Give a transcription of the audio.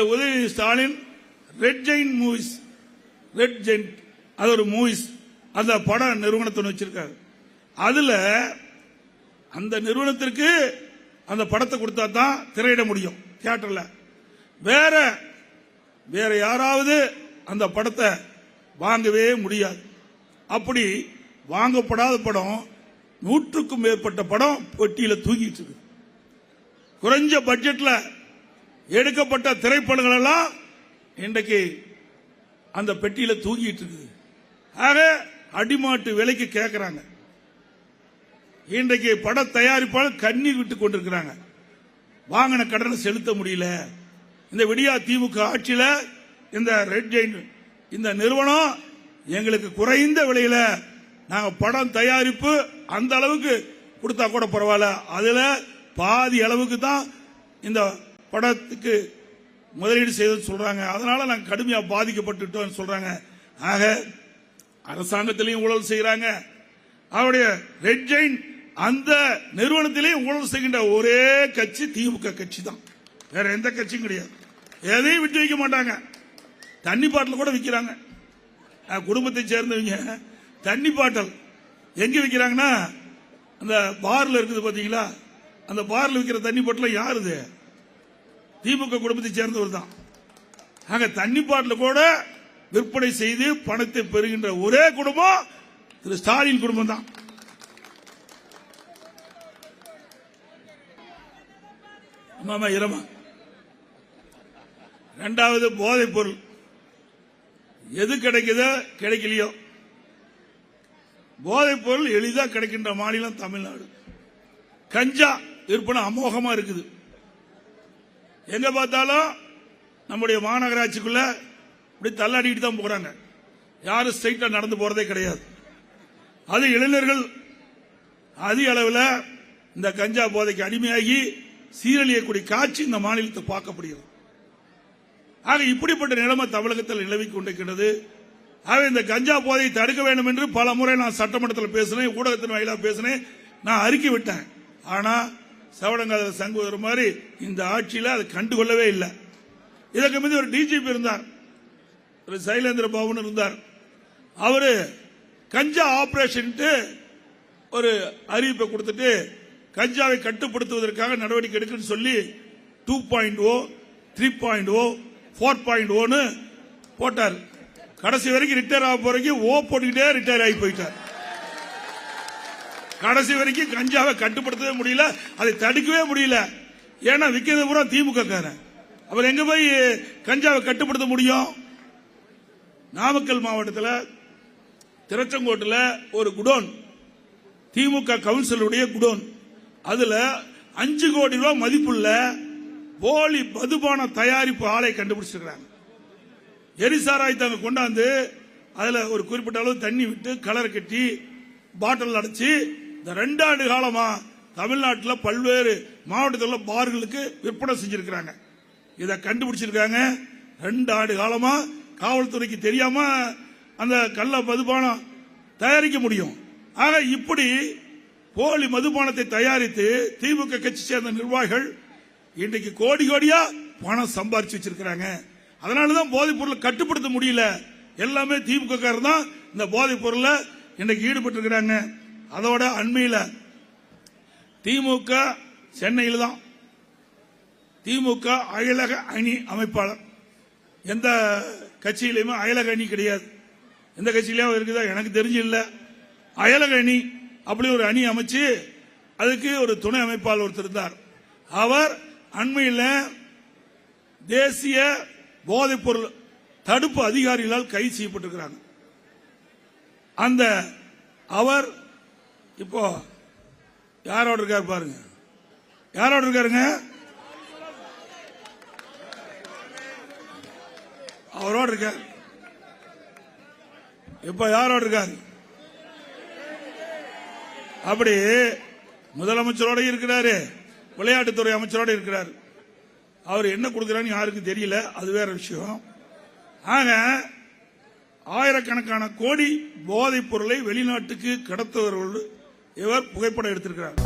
திரு Udhayanidhi Stalin red giant movies, red giant அது ஒரு movies அந்த பட நிறுவனத்தை வச்சிருக்காரு. அதுல அந்த நிறுவனத்திற்கு அந்த படத்தை கொடுத்தா தான் திரையிட முடியும் தியேட்டர்ல. வேற யாராவது அந்த படத்தை வாங்கவே முடியாது. அப்படி வாங்கப்படாத படம் 100க்கும் மேற்பட்ட படம் பெட்டியில தூக்கிட்டு இருக்கு. குறைஞ்ச பட்ஜெட்ல எடுக்கப்பட்ட திரைப்படங்கள் எல்லாம் இன்றைக்கு அந்த பெட்டியில தூக்கிட்டு இருக்குது. ஆக அடிமாட்டு விலைக்கு கேட்கிறாங்க. இன்றைக்கு பட தயாரிப்பாளர் கண்ணீர் விட்டுக் கொண்டிருக்கிறாங்க. வாங்கின கடனை செலுத்த முடியல. இந்த விடியா திமுக ஆட்சியில இந்த ரெட் ஜெயின் இந்த நிறுவனம் எங்களுக்கு குறைந்த விலையில நாங்க படம் தயாரிப்பு அந்த அளவுக்கு கொடுத்தா கூட பரவாயில்ல, அதுல பாதி அளவுக்கு தான் இந்த படத்துக்கு முதலீடு செய்து சொல்றாங்க. அதனால நாங்க கடுமையா பாதிக்கப்பட்டுட்டோம் சொல்றாங்க. ஆக அரசாங்கத்திலையும் ஊழல் செய்யறாங்க. அவருடைய ரெட் ஜெயின் அந்த நிறுவனத்திலேயும் ஊழல் செய்கின்ற ஒரே கட்சி திமுக கட்சி தான், வேற எந்த கட்சியும் கிடையாது. எதையும் விட்டு வைக்க மாட்டாங்க. தண்ணி பாட்டில் கூட விற்கிறாங்க. குடும்பத்தை சேர்ந்தவங்க தண்ணி பாட்டல் எங்க விற்கிறாங்கன்னா அந்த பார்ல இருக்குது பாத்தீங்களா, அந்த பார்ல விற்கிற தண்ணி பாட்டில் யாருது? திமுக குடும்பத்தை சேர்ந்தவர் தான். ஆக தண்ணி பாட்டில் கூட விற்பனை செய்து பணத்தை பெறுகின்ற ஒரே குடும்பம் திரு ஸ்டாலின் குடும்பம் தான். இரமா இரண்டாவது போதைப் பொருள் எது கிடைக்குதோ கிடைக்கலையோ, போதைப் பொருள் எளிதா கிடைக்கின்ற மாநிலம் தமிழ்நாடு. கஞ்சா விற்பனை அமோகமா இருக்குது. எங்க பார்த்தாலும் நம்முடைய மாநகராட்சிக்குள்ள இப்படி தள்ளாடிட்டு தான் போறாங்க. யாரும் ஸ்ட்ரைட்டா நடந்து போறதே கிடையாது. அது இளைஞர்கள் அதிக அளவில் இந்த கஞ்சா போதைக்கு அடிமையாகி சீரழியக்கூடிய காட்சி இந்த மாநிலத்தை பார்க்கப்படுகிறது. ஆக இப்படிப்பட்ட நிலைமை தமிழகத்தில் நிலவிக் கொண்டிருக்கிறது. ஆக இந்த கஞ்சா போதையை தடுக்க வேண்டும் என்று பல முறை நான் சட்டமன்றத்தில் பேசினேன், ஊடகத்தின் வாயிலாக பேசினேன், நான் அறிக்கை விட்டேன். ஆனா சவடங்காத சங்கோதர மாதிரி இந்த ஆட்சியில் அதை கண்டுகொள்ளவே இல்லை. இதற்கு மீது ஒரு டிஜிபி இருந்தார், சைலேந்திர பாபு இருந்தார். அவரு கஞ்சா ஆபரேஷன் ஒரு அறிவிப்பை கொடுத்துட்டு கஞ்சாவை கட்டுப்படுத்துவதற்காக நடவடிக்கை எடுக்கணும்னு சொல்லி 2.0, 3.0, 4.0 போட்டார். கடைசி வரைக்கும் ரிட்டையர் ஆக போறதுக்கு ஓ போட்டுக்கிட்டே ரிட்டையர் ஆகி போயிட்டார். கடைசி வரைக்கும் கஞ்சாவை கட்டுப்படுத்தவே முடியல, அதை தடுக்கவே முடியல. ஏன்னா விக்கிறது பூரா திமுக காரன். அவர் எங்க போய் கஞ்சாவை கட்டுப்படுத்த முடியும்? நாமக்கல் மாவட்டத்தில் திருச்செங்கோட்டில் ஒரு குடோன், திமுக கவுன்சிலுடைய குடோன், அதுல 5 கோடி ரூபாய் மதிப்புள்ள போலி மதுபான தயாரிப்பு ஆலை கண்டுபிடிச்சிருக்காங்க. எரிசாராயத்தை அங்க கொண்டாந்து அதுல ஒரு குறிப்பிட்ட அளவு தண்ணி விட்டு கலர் கட்டி பாட்டில் அடைச்சு இந்த 2 ஆண்டு காலமா தமிழ்நாட்டில் பல்வேறு மாவட்டத்தில் பார்களுக்கு விற்பனை செஞ்சிருக்கிறாங்க. இதை கண்டுபிடிச்சிருக்காங்க. 2 ஆண்டு காலமா காவல்துறைக்கு தெரியாம அந்த கள்ள மதுபானம் தயாரிக்க முடியும். ஆக இப்படி போலி மதுபானத்தை தயாரித்து திமுக கட்சி சேர்ந்த நிர்வாகிகள் இன்றைக்கு கோடி கோடியா பணம் சம்பாரிச்சு வச்சிருக்கிறாங்க. அதனாலதான் போதைப் பொருளை கட்டுப்படுத்த முடியல. எல்லாமே திமுக காரர் தான் இந்த போதைப் பொருளை இன்றைக்கு ஈடுபட்டு இருக்கிறாங்க. அதோட அண்மையில் திமுக சென்னையில் தான் திமுக அயலக அணி அமைப்பாளர், எந்த கட்சியிலுமே அயலக அணி கிடையாது. எந்த கட்சியிலும் இருக்குதா எனக்கு தெரிஞ்சு இல்ல. அயலக அணி அப்படி ஒரு அணி அமைச்சு அதுக்கு ஒரு துணை அமைப்பாளர் ஒருத்தர் இருந்தார். அவர் அண்மையில் தேசிய போதைப் பொருள் தடுப்பு அதிகாரிகளால் கைது செய்யப்பட்டிருக்கிறாங்க. அந்த அவர் இப்போ யாரோட இருக்கார் பாருங்க, யாரோட இருக்காருங்க, அவரோட இருக்கார். இப்ப யாரோட இருக்காரு? அப்படி முதலமைச்சரோட இருக்கிறாரு, விளையாட்டுத்துறை அமைச்சரோட இருக்கிறார். அவர் என்ன கொடுக்கிறான்னு யாருக்கும் தெரியல, அது வேற விஷயம். ஆக ஆயிரக்கணக்கான கோடி போதைப் பொருளை வெளிநாட்டுக்கு கடத்துவர்கள் இவர் புகைப்படம் எடுத்திருக்கிறார்.